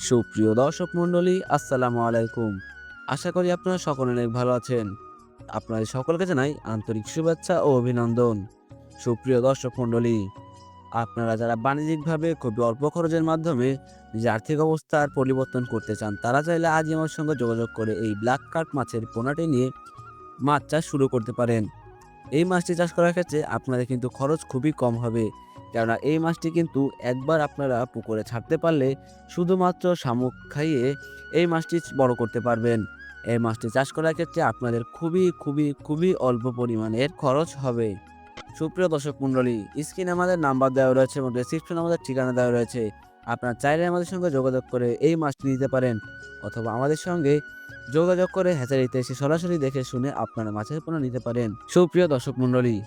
সুপ্রিয় দর্শক মণ্ডলী, আসসালামু আলাইকুম। আশা করি আপনারা সকলে অনেক ভালো আছেন। আপনাদের সকলকে জানাই আন্তরিক শুভেচ্ছা ও অভিনন্দন। সুপ্রিয় দর্শক মণ্ডলী, আপনারা যারা বাণিজ্যিকভাবে খুবই অল্প খরচের মাধ্যমে নিজের আর্থিক অবস্থার পরিবর্তন করতে চান, তারা চাইলে আজই আমার সঙ্গে যোগাযোগ করে এই ব্ল্যাক কার্প মাছের পোনাটি নিয়ে মাছ চাষ শুরু করতে পারেন। এই মাছটি চাষ করার ক্ষেত্রে আপনাদের কিন্তু খরচ খুবই কম হবে। কেননা এই মাছটি কিন্তু একবার আপনারা পুকুরে ছাড়তে পারলে শুধুমাত্র শামুক খাইয়ে এই মাছটি বড় করতে পারবেন। এই মাছটি চাষ করার ক্ষেত্রে আপনাদের খুবই অল্প পরিমাণের খরচ হবে। সুপ্রিয় দর্শক মণ্ডলী, স্ক্রিনে আমাদের নাম্বার দেওয়া রয়েছে এবং ডেসক্রিপশনে আমাদের ঠিকানা দেওয়া রয়েছে। আপনারা চাইলে আমাদের সঙ্গে যোগাযোগ করে এই মাছটি নিতে পারেন, অথবা আমাদের সঙ্গে যোগাযোগ করে হ্যাচারিতে এসে সরাসরি দেখে শুনে আপনারা মাছের পোনা নিতে পারেন। সুপ্রিয় দর্শক মণ্ডলী,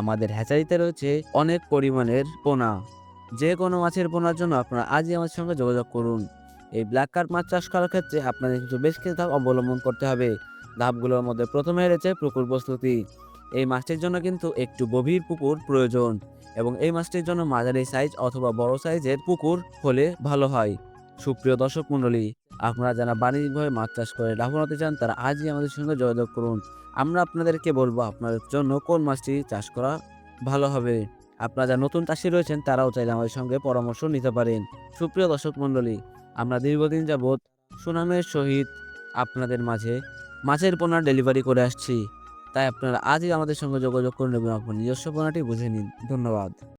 আমাদের হ্যাচারিতে রয়েছে অনেক পরিমাণের পোনা। যে কোনো মাছের পোনার জন্য আপনারা আজই আমাদের সঙ্গে যোগাযোগ করুন। এই ব্ল্যাক কার্প মাছ চাষ করার ক্ষেত্রে আপনাদের কিন্তু বেশ কিছু ধাপ অবলম্বন করতে হবে। ধাপগুলোর মধ্যে প্রথমে রয়েছে পুকুর প্রস্তুতি। এই মাছটির জন্য কিন্তু একটু গভীর পুকুর প্রয়োজন এবং এই মাছটির জন্য মাঝারি সাইজ অথবা বড় সাইজের পুকুর হলে ভালো হয়। সুপ্রিয় দর্শক মণ্ডলী, আপনারা যারা বাণিজ্যিকভাবে মাছ চাষ করে লাভবান হতে চান, তারা আজই আমাদের সঙ্গে যোগাযোগ করুন। আমরা আপনাদেরকে বলবো আপনাদের জন্য কোন মাছটি চাষ করা ভালো হবে। আপনারা যারা নতুন চাষি রয়েছেন, তারাও চাইলে আমাদের সঙ্গে পরামর্শ নিতে পারেন। সুপ্রিয় দর্শক মণ্ডলী, আমরা দীর্ঘদিন যাবৎ সুনামের সহিত আপনাদের মাঝে মাছের পোনা ডেলিভারি করে আসছি। তাই আপনারা আজই আমাদের সঙ্গে যোগাযোগ করুন এবং আপনার নিজস্ব পোনাটি বুঝে নিন। ধন্যবাদ।